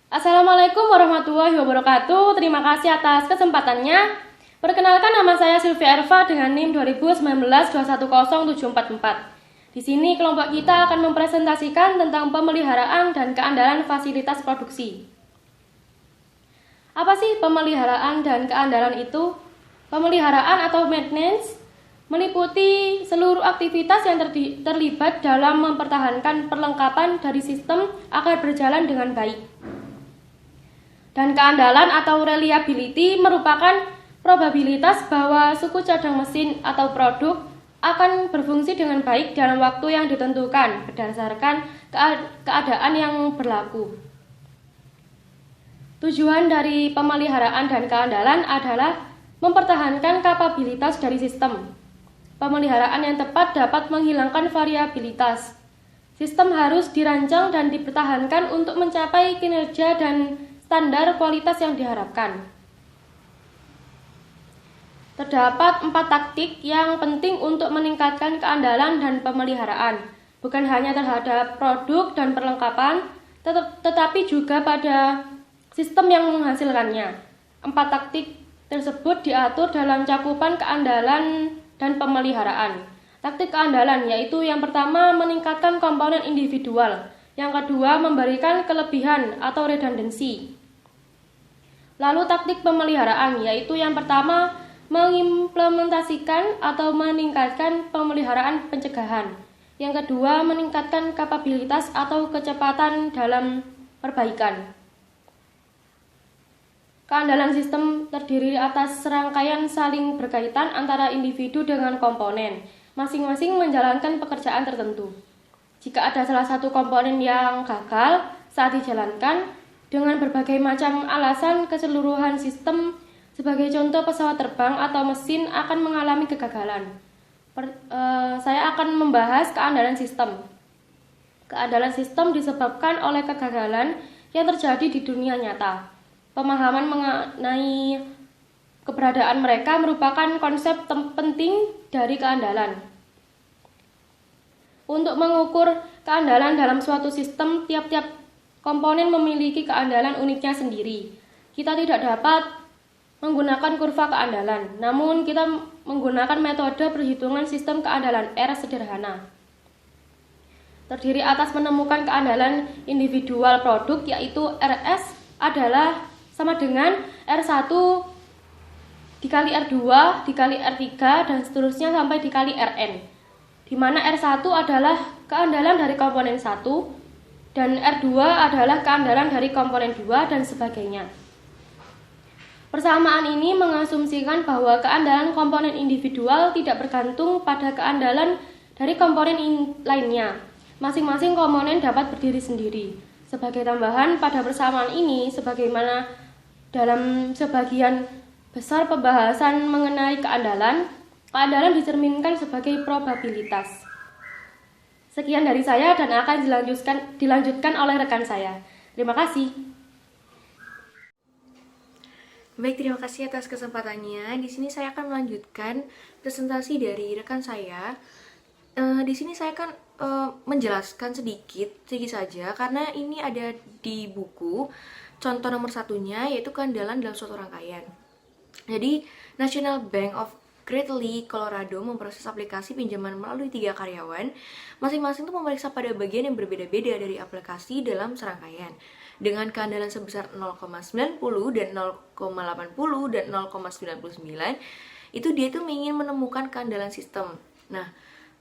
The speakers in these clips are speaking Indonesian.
Assalamualaikum warahmatullahi wabarakatuh. Terima kasih atas kesempatannya. Perkenalkan, nama saya Sylvia Erva dengan NIM 2019-210-744. Di sini kelompok kita akan mempresentasikan tentang pemeliharaan dan keandalan fasilitas produksi. Apa sih pemeliharaan dan keandalan itu? Pemeliharaan atau maintenance meliputi seluruh aktivitas yang terlibat dalam mempertahankan perlengkapan dari sistem agar berjalan dengan baik. Dan keandalan atau reliability merupakan probabilitas bahwa suku cadang mesin atau produk akan berfungsi dengan baik dalam waktu yang ditentukan berdasarkan keadaan yang berlaku. Tujuan dari pemeliharaan dan keandalan adalah mempertahankan kapabilitas dari sistem. Pemeliharaan yang tepat dapat menghilangkan variabilitas. Sistem harus dirancang dan dipertahankan untuk mencapai kinerja dan standar kualitas yang diharapkan. Terdapat 4 taktik yang penting untuk meningkatkan keandalan dan pemeliharaan, bukan hanya terhadap produk dan perlengkapan, tetapi juga pada sistem yang menghasilkannya. 4 taktik tersebut diatur dalam cakupan keandalan dan pemeliharaan. Taktik keandalan yaitu yang pertama meningkatkan komponen individual, yang kedua memberikan kelebihan atau redundancy. Lalu taktik pemeliharaan yaitu yang pertama mengimplementasikan atau meningkatkan pemeliharaan pencegahan. Yang kedua meningkatkan kapabilitas atau kecepatan dalam perbaikan. Keandalan sistem terdiri atas serangkaian saling berkaitan antara individu dengan komponen, masing-masing menjalankan pekerjaan tertentu. Jika ada salah satu komponen yang gagal saat dijalankan, dengan berbagai macam alasan keseluruhan sistem, sebagai contoh pesawat terbang atau mesin akan mengalami kegagalan. Saya akan membahas keandalan sistem. Keandalan sistem disebabkan oleh kegagalan yang terjadi di dunia nyata. Pemahaman mengenai keberadaan mereka merupakan konsep penting dari keandalan. Untuk mengukur keandalan dalam suatu sistem, tiap-tiap komponen memiliki keandalan uniknya sendiri. Kita tidak dapat menggunakan kurva keandalan, namun kita menggunakan metode perhitungan sistem keandalan R sederhana. Terdiri atas menemukan keandalan individual produk, yaitu RS adalah sama dengan R1 dikali R2 dikali R3 dan seterusnya sampai dikali Rn, di mana R1 adalah keandalan dari komponen 1 dan R2 adalah keandalan dari komponen 2 dan sebagainya. Persamaan ini mengasumsikan bahwa keandalan komponen individual tidak bergantung pada keandalan dari komponen lainnya. Masing-masing komponen dapat berdiri sendiri. Sebagai tambahan pada persamaan ini, sebagaimana dalam sebagian besar pembahasan mengenai keandalan dicerminkan sebagai probabilitas. Sekian dari saya dan akan dilanjutkan oleh rekan saya. Terima kasih. Baik, terima kasih atas kesempatannya. Di sini saya akan melanjutkan presentasi dari rekan saya. Di sini saya akan menjelaskan sedikit saja karena ini ada di buku. Contoh nomor satunya yaitu keandalan dalam suatu rangkaian. Jadi, National Bank of Great Lake, Colorado memproses aplikasi pinjaman melalui 3 karyawan. Masing-masing itu memeriksa pada bagian yang berbeda-beda dari aplikasi dalam serangkaian. Dengan keandalan sebesar 0,90 dan 0,80 dan 0,99, itu dia tuh ingin menemukan keandalan sistem. Nah,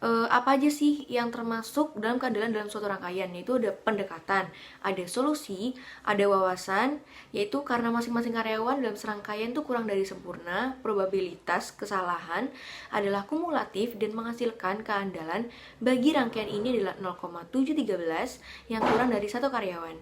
apa aja sih yang termasuk dalam keandalan dalam suatu rangkaian? Yaitu ada pendekatan, ada solusi, ada wawasan, yaitu karena masing-masing karyawan dalam serangkaian itu kurang dari sempurna, probabilitas kesalahan adalah kumulatif dan menghasilkan keandalan bagi rangkaian ini adalah 0,713 yang kurang dari satu karyawan.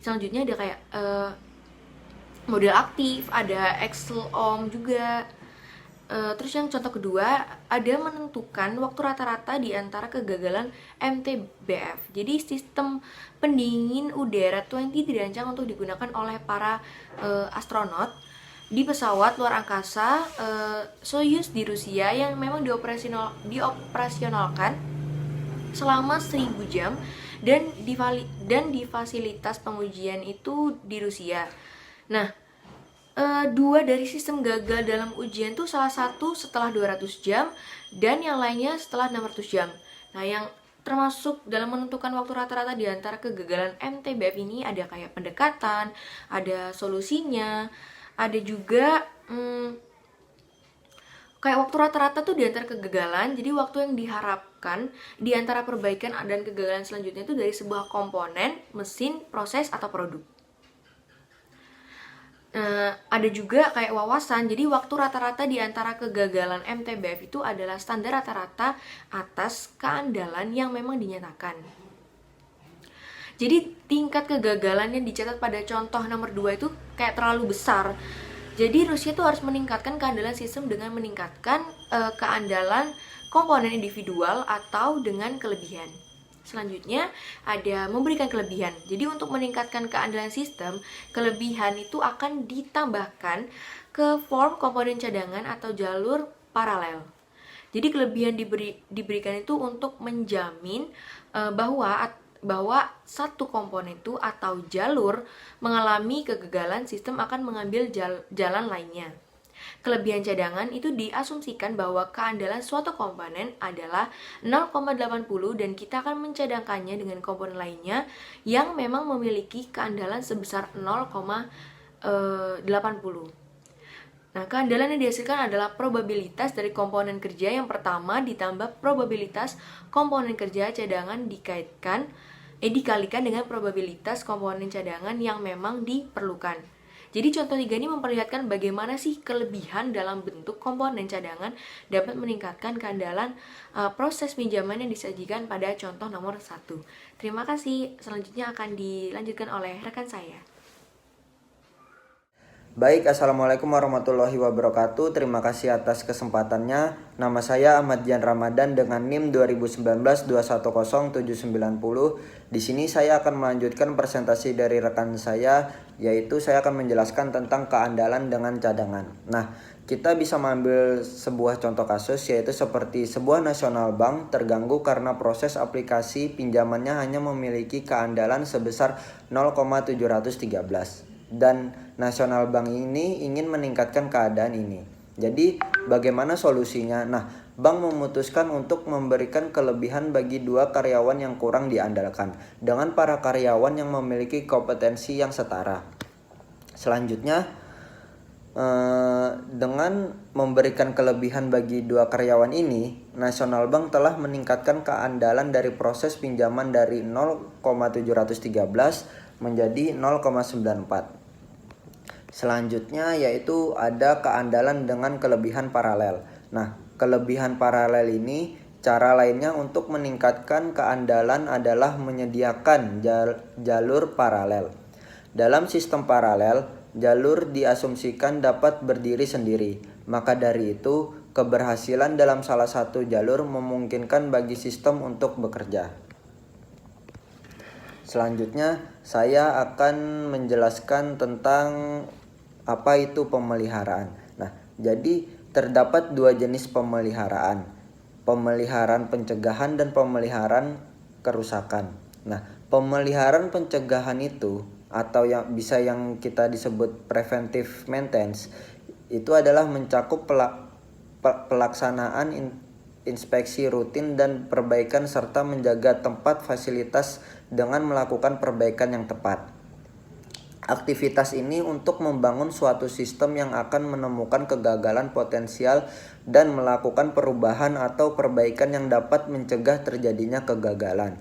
Selanjutnya ada kayak model aktif, ada Excel OM juga. Terus yang contoh kedua, ada menentukan waktu rata-rata di antara kegagalan MTBF. Jadi sistem pendingin udara 20 dirancang untuk digunakan oleh para astronot di pesawat luar angkasa Soyuz di Rusia yang memang dioperasionalkan selama 1000 jam dan di fasilitas pengujian itu di Rusia. Nah, dua dari sistem gagal dalam ujian tuh salah satu setelah 200 jam dan yang lainnya setelah 600 jam. Nah, yang termasuk dalam menentukan waktu rata-rata di antara kegagalan MTBF ini ada kayak pendekatan, ada solusinya, ada juga kayak waktu rata-rata tuh di antara kegagalan. Jadi waktu yang diharapkan di antara perbaikan dan kegagalan selanjutnya itu dari sebuah komponen, mesin, proses, atau produk. Ada juga kayak wawasan. Jadi waktu rata-rata di antara kegagalan MTBF itu adalah standar rata-rata atas keandalan yang memang dinyatakan. Jadi tingkat kegagalan yang dicatat pada contoh nomor 2 itu kayak terlalu besar. Jadi Rusia tuh harus meningkatkan keandalan sistem dengan meningkatkan keandalan komponen individual atau dengan kelebihan. Selanjutnya ada memberikan kelebihan. Jadi untuk meningkatkan keandalan sistem, kelebihan itu akan ditambahkan ke form komponen cadangan atau jalur paralel. Jadi kelebihan diberikan itu untuk menjamin bahwa satu komponen itu atau jalur mengalami kegagalan, sistem akan mengambil jalan lainnya. Kelebihan cadangan itu diasumsikan bahwa keandalan suatu komponen adalah 0,80 dan kita akan mencadangkannya dengan komponen lainnya yang memang memiliki keandalan sebesar 0,80. Nah, keandalan yang dihasilkan adalah probabilitas dari komponen kerja yang pertama ditambah probabilitas komponen kerja cadangan dikalikan dengan probabilitas komponen cadangan yang memang diperlukan. Jadi contoh 3 ini memperlihatkan bagaimana sih kelebihan dalam bentuk komponen cadangan dapat meningkatkan keandalan proses pinjaman yang disajikan pada contoh nomor 1. Terima kasih. Selanjutnya akan dilanjutkan oleh rekan saya. Baik, Assalamualaikum warahmatullahi wabarakatuh. Terima kasih atas kesempatannya. Nama saya Ahmad Dian Ramadan dengan NIM 2019-210790. Di sini saya akan melanjutkan presentasi dari rekan saya, yaitu saya akan menjelaskan tentang keandalan dengan cadangan. Nah, kita bisa mengambil sebuah contoh kasus, yaitu seperti sebuah nasional bank terganggu karena proses aplikasi pinjamannya hanya memiliki keandalan sebesar 0,713. Dan nasional bank ini ingin meningkatkan keadaan ini. Jadi bagaimana solusinya? Nah, bank memutuskan untuk memberikan kelebihan bagi 2 karyawan yang kurang diandalkan dengan para karyawan yang memiliki kompetensi yang setara. Selanjutnya, dengan memberikan kelebihan bagi 2 karyawan ini, Nasional Bank telah meningkatkan keandalan dari proses pinjaman dari 0,713 menjadi 0,94. Selanjutnya yaitu ada keandalan dengan kelebihan paralel. Nah, kelebihan paralel ini cara lainnya untuk meningkatkan keandalan adalah menyediakan jalur paralel. Dalam sistem paralel, jalur diasumsikan dapat berdiri sendiri. Maka dari itu, keberhasilan dalam salah satu jalur memungkinkan bagi sistem untuk bekerja. Selanjutnya, saya akan menjelaskan tentang apa itu pemeliharaan. Nah, jadi terdapat 2 jenis pemeliharaan. Pemeliharaan pencegahan dan pemeliharaan kerusakan. Nah, pemeliharaan pencegahan itu atau yang kita disebut preventive maintenance itu adalah mencakup pelaksanaan inspeksi rutin dan perbaikan serta menjaga tempat fasilitas dengan melakukan perbaikan yang tepat. Aktivitas ini untuk membangun suatu sistem yang akan menemukan kegagalan potensial dan melakukan perubahan atau perbaikan yang dapat mencegah terjadinya kegagalan.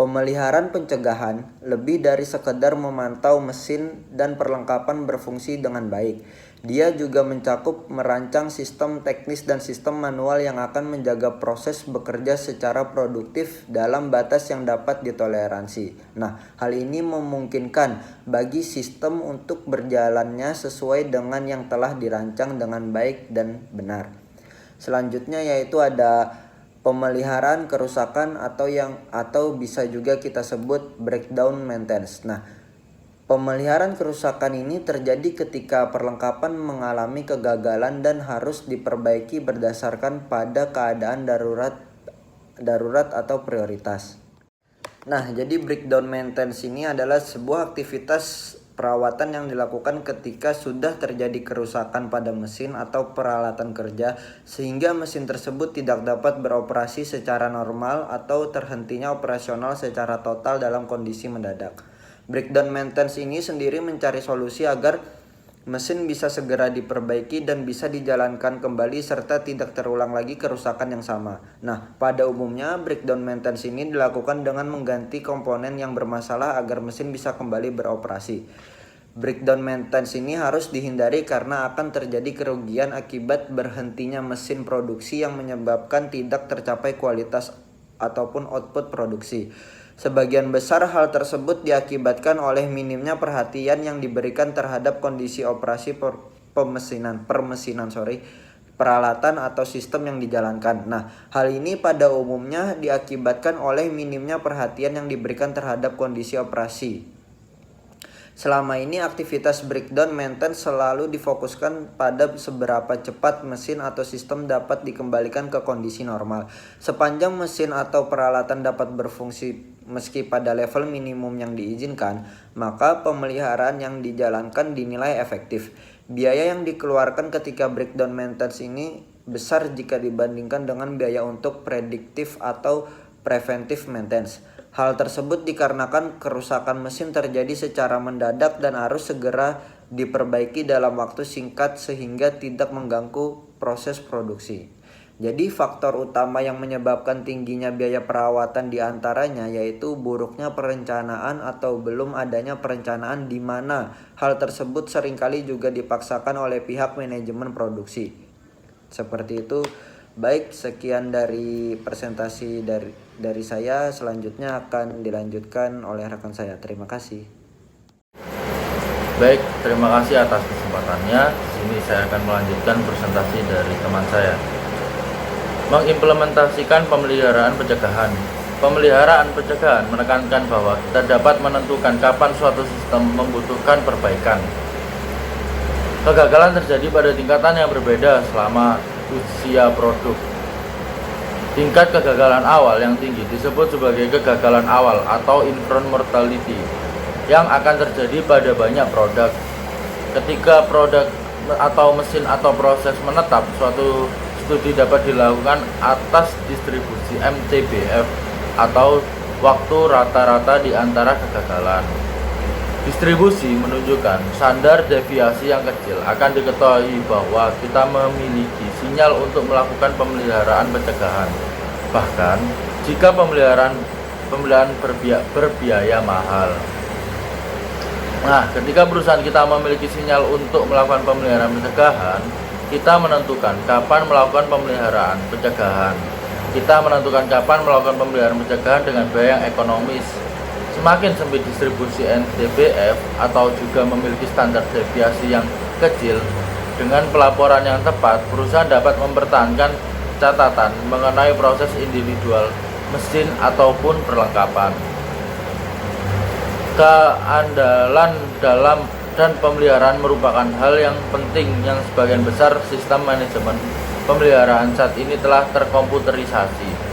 Pemeliharaan pencegahan lebih dari sekedar memantau mesin dan perlengkapan berfungsi dengan baik. Dia juga mencakup merancang sistem teknis dan sistem manual yang akan menjaga proses bekerja secara produktif dalam batas yang dapat ditoleransi. Nah, hal ini memungkinkan bagi sistem untuk berjalannya sesuai dengan yang telah dirancang dengan baik dan benar. Selanjutnya yaitu ada pemeliharaan kerusakan atau bisa juga kita sebut breakdown maintenance. Nah, pemeliharaan kerusakan ini terjadi ketika perlengkapan mengalami kegagalan dan harus diperbaiki berdasarkan pada keadaan darurat darurat atau prioritas. Nah, jadi breakdown maintenance ini adalah sebuah aktivitas perawatan yang dilakukan ketika sudah terjadi kerusakan pada mesin atau peralatan kerja sehingga mesin tersebut tidak dapat beroperasi secara normal atau terhentinya operasional secara total dalam kondisi mendadak. Breakdown maintenance ini sendiri mencari solusi agar mesin bisa segera diperbaiki dan bisa dijalankan kembali serta tidak terulang lagi kerusakan yang sama. Nah, pada umumnya breakdown maintenance ini dilakukan dengan mengganti komponen yang bermasalah agar mesin bisa kembali beroperasi. Breakdown maintenance ini harus dihindari karena akan terjadi kerugian akibat berhentinya mesin produksi yang menyebabkan tidak tercapai kualitas ataupun output produksi. Sebagian besar hal tersebut diakibatkan oleh minimnya perhatian yang diberikan terhadap kondisi operasi permesinan, peralatan atau sistem yang dijalankan. Nah, hal ini pada umumnya diakibatkan oleh minimnya perhatian yang diberikan terhadap kondisi operasi. Selama ini aktivitas breakdown maintenance selalu difokuskan pada seberapa cepat mesin atau sistem dapat dikembalikan ke kondisi normal. Sepanjang mesin atau peralatan dapat berfungsi meski pada level minimum yang diizinkan, maka pemeliharaan yang dijalankan dinilai efektif. Biaya yang dikeluarkan ketika breakdown maintenance ini besar jika dibandingkan dengan biaya untuk prediktif atau preventive maintenance. Hal tersebut dikarenakan kerusakan mesin terjadi secara mendadak dan harus segera diperbaiki dalam waktu singkat sehingga tidak mengganggu proses produksi. Jadi faktor utama yang menyebabkan tingginya biaya perawatan diantaranya yaitu buruknya perencanaan atau belum adanya perencanaan di mana hal tersebut seringkali juga dipaksakan oleh pihak manajemen produksi. Seperti itu. Baik, sekian dari presentasi dari saya. Selanjutnya akan dilanjutkan oleh rekan saya. Terima kasih. Baik, terima kasih atas kesempatannya. Di sini saya akan melanjutkan presentasi dari teman saya. Mengimplementasikan pemeliharaan pencegahan. Pemeliharaan pencegahan menekankan bahwa kita dapat menentukan kapan suatu sistem membutuhkan perbaikan. Kegagalan terjadi pada tingkatan yang berbeda selama usia produk. Tingkat kegagalan awal yang tinggi disebut sebagai kegagalan awal atau infant mortality yang akan terjadi pada banyak produk. Ketika produk atau mesin atau proses menetap, suatu studi dapat dilakukan atas distribusi MTBF atau waktu rata-rata di antara kegagalan. Distribusi menunjukkan standar deviasi yang kecil. Akan diketahui bahwa kita memiliki sinyal untuk melakukan pemeliharaan pencegahan. Bahkan jika pemeliharaan berbiaya mahal. Nah, ketika perusahaan kita memiliki sinyal untuk melakukan pemeliharaan pencegahan, kita menentukan kapan melakukan pemeliharaan pencegahan. Kita menentukan kapan melakukan pemeliharaan pencegahan dengan biaya yang ekonomis. Semakin sempit distribusi NTBF atau juga memiliki standar deviasi yang kecil, dengan pelaporan yang tepat, perusahaan dapat mempertahankan catatan mengenai proses individual mesin ataupun perlengkapan. Keandalan dalam dan pemeliharaan merupakan hal yang penting yang sebagian besar sistem manajemen pemeliharaan saat ini telah terkomputerisasi.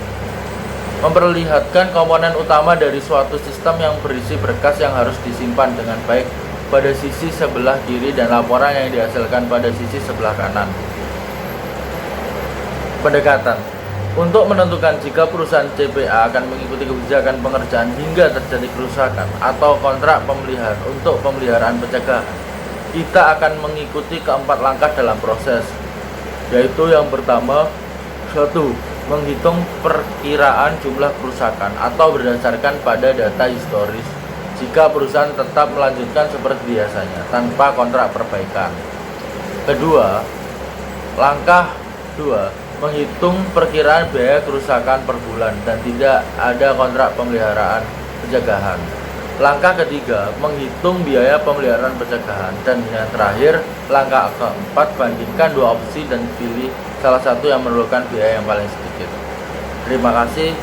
Memperlihatkan komponen utama dari suatu sistem yang berisi berkas yang harus disimpan dengan baik pada sisi sebelah kiri dan laporan yang dihasilkan pada sisi sebelah kanan. Pendekatan untuk menentukan jika perusahaan CPA akan mengikuti kebijakan pengerjaan hingga terjadi kerusakan atau kontrak pemeliharaan untuk pemeliharaan pencegahan, kita akan mengikuti keempat langkah dalam proses, yaitu yang pertama, 1. Menghitung perkiraan jumlah kerusakan atau berdasarkan pada data historis jika perusahaan tetap melanjutkan seperti biasanya tanpa kontrak perbaikan. Kedua, langkah 2, menghitung perkiraan biaya kerusakan per bulan dan tidak ada kontrak pemeliharaan pencegahan. Langkah ketiga, menghitung biaya pemeliharaan pencegahan. Dan yang terakhir, langkah keempat, bandingkan dua opsi dan pilih salah satu yang memerlukan biaya yang paling sedikit. Terima kasih.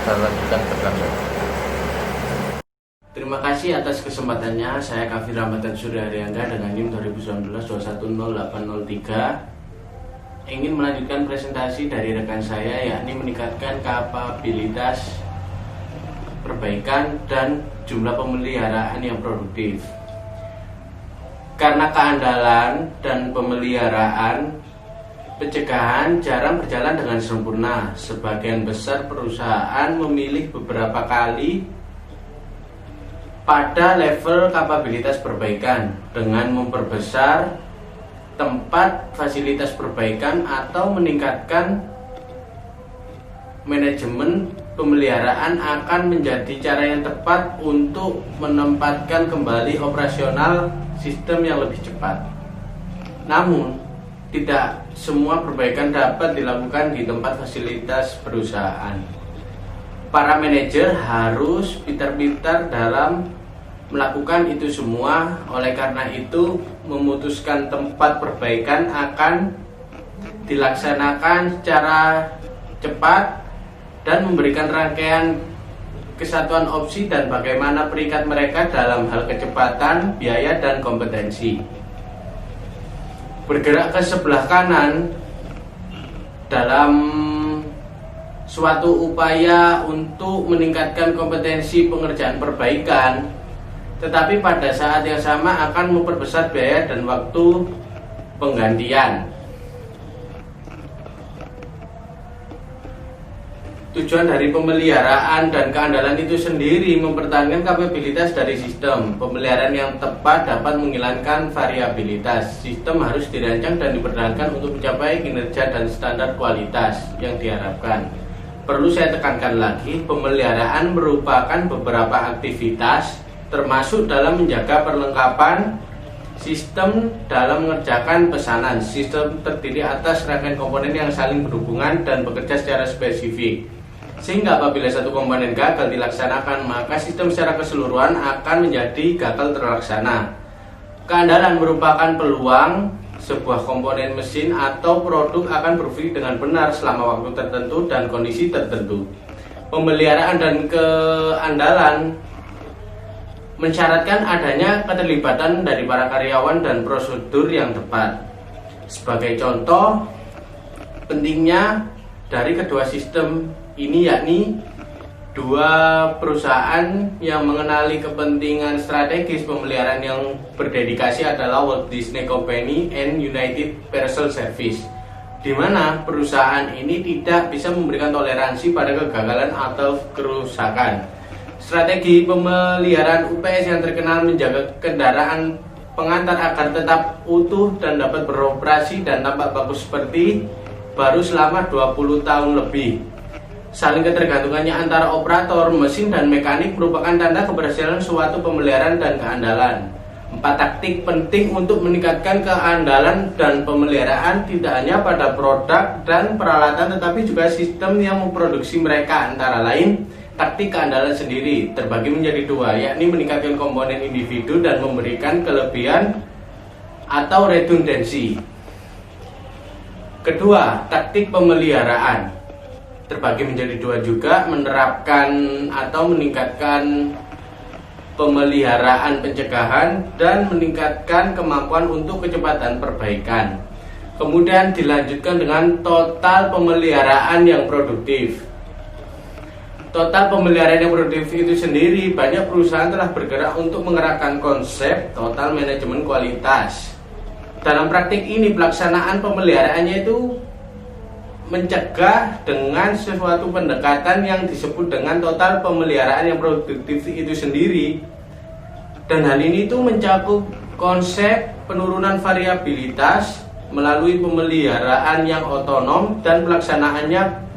Saya lanjutkan ke rekan. Terima kasih atas kesempatannya. Saya Kafir Ramadan Surya Arianda dengan NIM 2019-210803. ingin melanjutkan presentasi dari rekan saya, yakni meningkatkan kapabilitas perbaikan dan jumlah pemeliharaan yang produktif. Karena keandalan dan pemeliharaan pencegahan jarang berjalan dengan sempurna. Sebagian besar perusahaan memilih beberapa kali pada level kapabilitas perbaikan dengan memperbesar tempat fasilitas perbaikan atau meningkatkan manajemen pemeliharaan akan menjadi cara yang tepat untuk menempatkan kembali operasional sistem yang lebih cepat. Namun, tidak semua perbaikan dapat dilakukan di tempat fasilitas perusahaan. Para manajer harus pintar-pintar dalam melakukan itu semua. Oleh karena itu, memutuskan tempat perbaikan akan dilaksanakan secara cepat dan memberikan rangkaian kesatuan opsi dan bagaimana peringkat mereka dalam hal kecepatan, biaya, dan kompetensi. Bergerak ke sebelah kanan dalam suatu upaya untuk meningkatkan kompetensi pengerjaan perbaikan, tetapi pada saat yang sama akan memperbesar biaya dan waktu penggantian. Tujuan dari pemeliharaan dan keandalan itu sendiri mempertahankan kapabilitas dari sistem. Pemeliharaan yang tepat dapat menghilangkan variabilitas. Sistem harus dirancang dan dipertahankan untuk mencapai kinerja dan standar kualitas yang diharapkan. Perlu saya tekankan lagi, pemeliharaan merupakan beberapa aktivitas termasuk dalam menjaga perlengkapan sistem dalam mengerjakan pesanan. Sistem terdiri atas rangkaian komponen yang saling berhubungan dan bekerja secara spesifik, sehingga apabila satu komponen gagal dilaksanakan, maka sistem secara keseluruhan akan menjadi gagal terlaksana. Keandalan merupakan peluang sebuah komponen mesin atau produk akan berfungsi dengan benar selama waktu tertentu dan kondisi tertentu. Pemeliharaan dan keandalan mensyaratkan adanya keterlibatan dari para karyawan dan prosedur yang tepat. Sebagai contoh, pentingnya dari kedua sistem ini yakni dua perusahaan yang mengenali kepentingan strategis pemeliharaan yang berdedikasi adalah Walt Disney Company and United Parcel Service, di mana perusahaan ini tidak bisa memberikan toleransi pada kegagalan atau kerusakan. Strategi pemeliharaan UPS yang terkenal menjaga kendaraan pengantar agar tetap utuh dan dapat beroperasi dan tampak bagus seperti baru selama 20 tahun lebih. Saling ketergantungannya antara operator, mesin, dan mekanik merupakan tanda keberhasilan suatu pemeliharaan dan keandalan. 4 taktik penting untuk meningkatkan keandalan dan pemeliharaan tidak hanya pada produk dan peralatan, tetapi juga sistem yang memproduksi mereka. Antara lain, taktik keandalan sendiri terbagi menjadi 2, yakni meningkatkan komponen individu dan memberikan kelebihan atau redundansi. Kedua, taktik pemeliharaan terbagi menjadi 2 juga, menerapkan atau meningkatkan pemeliharaan pencegahan dan meningkatkan kemampuan untuk kecepatan perbaikan. Kemudian dilanjutkan dengan total pemeliharaan yang produktif. Total pemeliharaan yang produktif itu sendiri, banyak perusahaan telah bergerak untuk mengerahkan konsep total manajemen kualitas. Dalam praktik ini, pelaksanaan pemeliharaannya itu mencegah dengan sesuatu pendekatan yang disebut dengan total pemeliharaan yang produktif itu sendiri. Dan hal ini itu mencakup konsep penurunan variabilitas melalui pemeliharaan yang otonom dan pelaksanaannya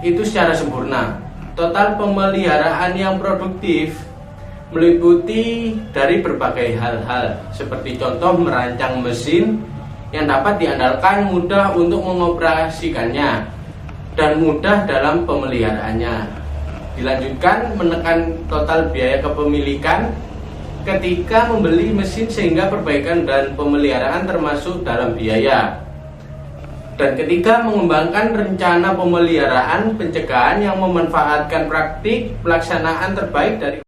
itu secara sempurna. Total pemeliharaan yang produktif meliputi dari berbagai hal-hal, seperti contoh merancang mesin yang dapat diandalkan, mudah untuk mengoperasikannya, dan mudah dalam pemeliharaannya. Dilanjutkan menekan total biaya kepemilikan ketika membeli mesin sehingga perbaikan dan pemeliharaan termasuk dalam biaya. Dan ketiga, mengembangkan rencana pemeliharaan pencegahan yang memanfaatkan praktik pelaksanaan terbaik dari